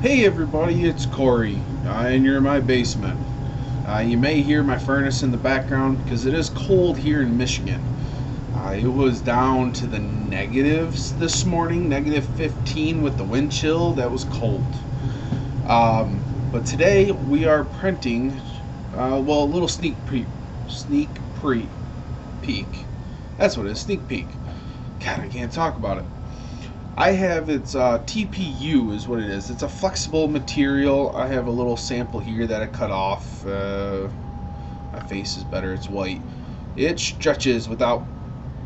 Hey everybody, it's Corey, and you're in my basement. You may hear my furnace in the background because it is cold here in Michigan. It was down to the negatives this morning, negative 15 with the wind chill. That was cold. But today we are printing, a little peek. That's what it is, sneak peek. God, I can't talk about it. I have its TPU is what it is. It's a flexible material. I have a little sample here that I cut off. My face is better. It's white. It stretches without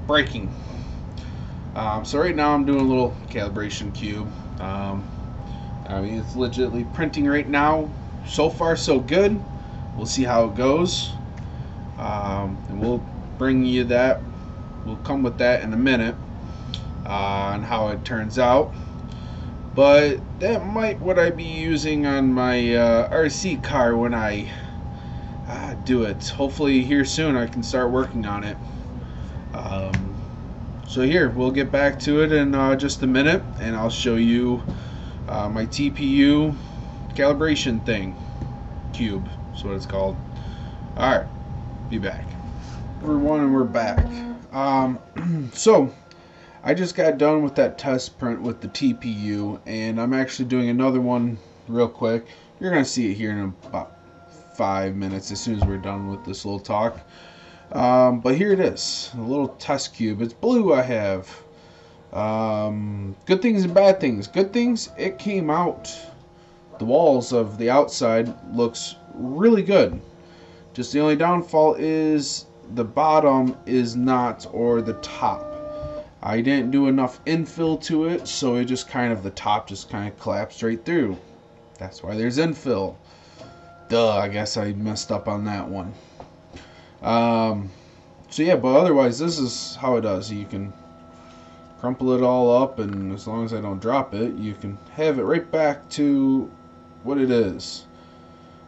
breaking. So right now I'm doing a little calibration cube. It's legitimately printing right now. So far so good. We'll see how it goes. And we'll bring you that. We'll come with that in a minute. On how it turns out, but that might what I be using on my RC car when I do it. Hopefully here soon I can start working on it. So here, we'll get back to it in just a minute, and I'll show you my TPU calibration thing. Cube is what it's called. Alright, be back. Everyone, and we're back. So I just got done with that test print with the TPU, and I'm actually doing another one real quick. You're going to see it here in about 5 minutes as soon as we're done with this little talk. But here it is, a little test cube. It's blue. I have good things and bad things. Good things, it came out. The walls of the outside looks really good. Just the only downfall is the bottom is not, or the top. I didn't do enough infill to it, so it just the top just kind of collapsed right through. That's why there's infill. Duh, I guess I messed up on that one. So yeah, but otherwise this is how it does. You can crumple it all up, and as long as I don't drop it, you can have it right back to what it is.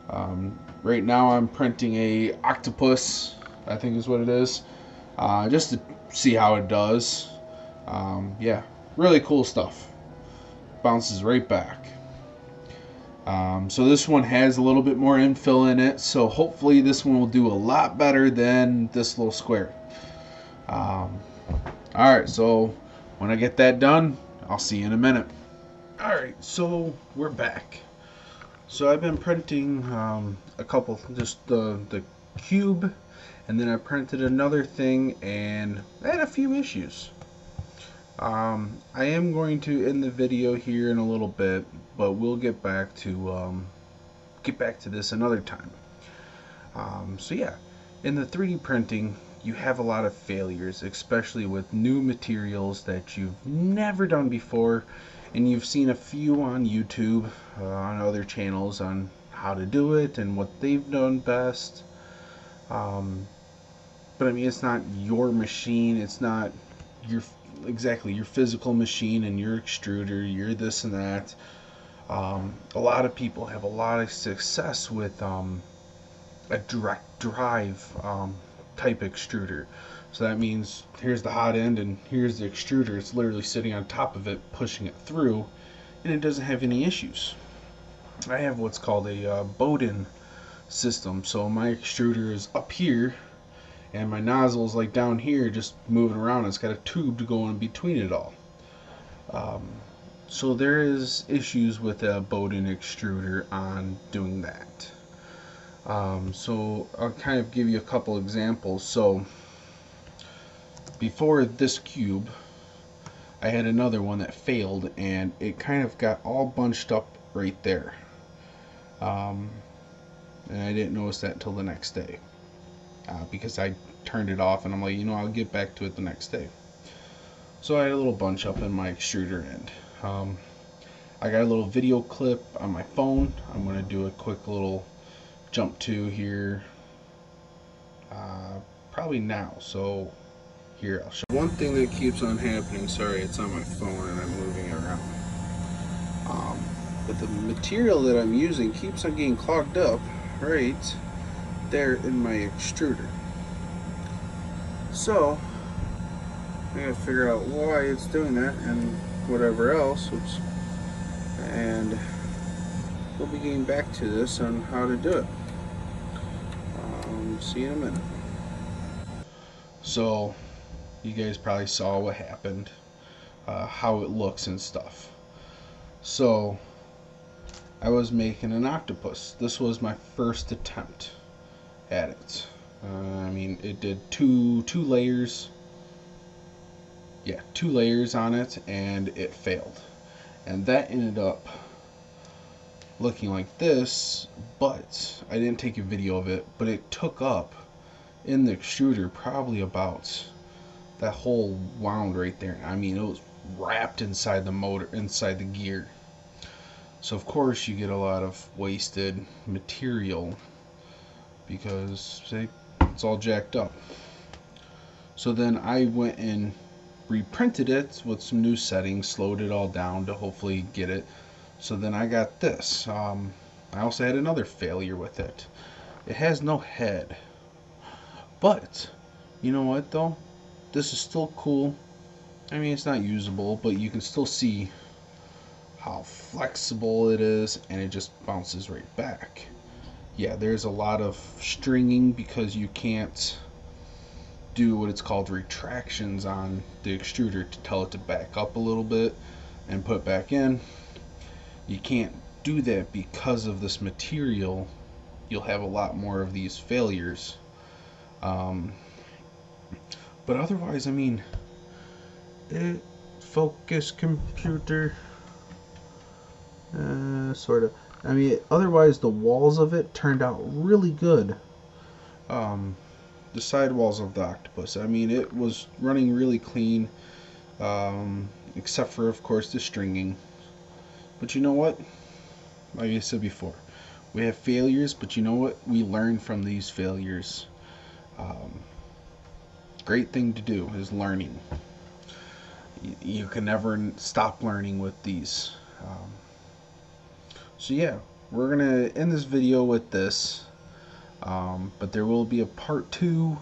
Right now I'm printing a octopus, I think is what it is, just to see how it does. Yeah, really cool stuff. Bounces right back. So this one has a little bit more infill in it, so hopefully this one will do a lot better than this little square. Alright, so when I get that done, I'll see you in a minute. Alright, so we're back. So I've been printing a couple, just the cube, and then I printed another thing, and I had a few issues. I am going to end the video here in a little bit, but we'll get back to this another time. So yeah, in the 3D printing, you have a lot of failures, especially with new materials that you've never done before, and you've seen a few on YouTube, on other channels, on how to do it and what they've done best. But I mean, it's not your machine, it's not your physical machine and your extruder, your this and that. A lot of people have a lot of success with a direct drive type extruder. So that means here's the hot end and here's the extruder. It's literally sitting on top of it, pushing it through, and it doesn't have any issues. I have what's called a Bowden system. So my extruder is up here, and my nozzle is like down here, just moving around. It's got a tube to go in between it all. So there is issues with a Bowden extruder on doing that. So I'll kind of give you a couple examples. So before this cube, I had another one that failed, and it kind of got all bunched up right there. And I didn't notice that until the next day. Because I turned it off, and I'm like, I'll get back to it the next day. So I had a little bunch up in my extruder end. I got a little video clip on my phone. I'm going to do a quick little jump to here, probably now. So here, I'll show one thing that keeps on happening. Sorry, it's on my phone and I'm moving it around. But the material that I'm using keeps on getting clogged up right there in my extruder. So I gotta figure out why it's doing that and whatever else. Oops. And we'll be getting back to this on how to do it. See you in a minute. So, you guys probably saw what happened, how it looks and stuff. So, I was making an octopus. This was my first attempt at it. I mean, it did two layers. Yeah, 2 layers on it, and it failed. And that ended up looking like this, but I didn't take a video of it, but it took up in the extruder probably about that whole wound right there. I mean, it was wrapped inside the motor, inside the gear. So of course you get a lot of wasted material because it's all jacked up. So then I went and reprinted it with some new settings, slowed it all down to hopefully get it. So then I got this. I also had another failure with it. It has no head. But, you know what though? This is still cool. I mean, it's not usable, but you can still see how flexible it is, and it just bounces right back. Yeah, there's a lot of stringing because you can't do what it's called retractions on the extruder to tell it to back up a little bit and put back in. You can't do that because of this material. You'll have a lot more of these failures. But otherwise, I mean, focus computer, sort of. I mean, otherwise the walls of it turned out really good. The sidewalls of the octopus, I mean, it was running really clean, except for, of course, the stringing. But you know what? Like I said before, we have failures, but you know what? We learn from these failures. Great thing to do is learning. You can never stop learning with these. So yeah, we're gonna end this video with this, but there will be a part 2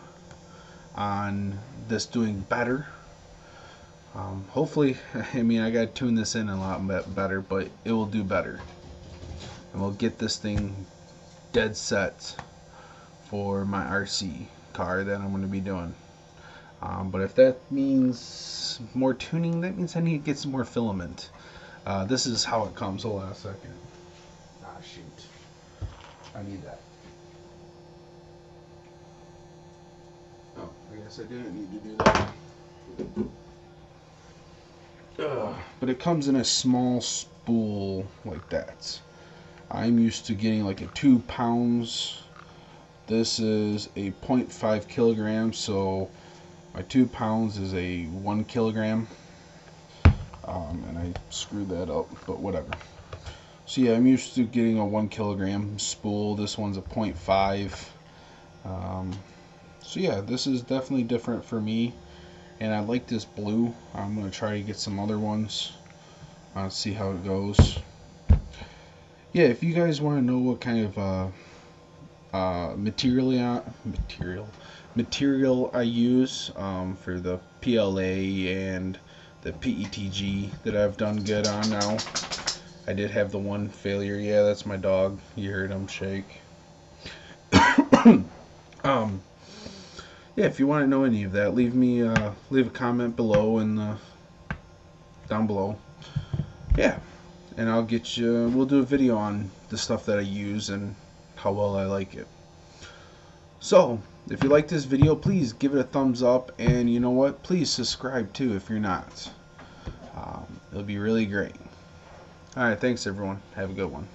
on this doing better. Hopefully, I mean, I gotta tune this in a lot better, but it will do better, and we'll get this thing dead set for my RC car that I'm going to be doing. But if that means more tuning, that means I need to get some more filament. This is how it comes. Hold on a second. Ah, shoot. I need that. Oh, I guess I didn't need to do that. But it comes in a small spool like that. I'm used to getting like a 2 pounds. This is a 0.5 kilograms, so my 2 pounds is a 1 kilogram. And I screwed that up, but whatever. So yeah, I'm used to getting a 1 kilogram spool. This one's a 0.5. So yeah, this is definitely different for me, and I like this blue. I'm gonna try to get some other ones. See how it goes. Yeah, if you guys want to know what kind of material I use for the PLA and the PETG that I've done good on now. I did have the one failure. Yeah, that's my dog. You heard him shake. Yeah, if you want to know any of that, leave a comment below down below. Yeah, and I'll get you. We'll do a video on the stuff that I use and how well I like it. So, if you like this video, please give it a thumbs up, and you know what? Please subscribe too if you're not. It'll be really great. Alright, thanks everyone. Have a good one.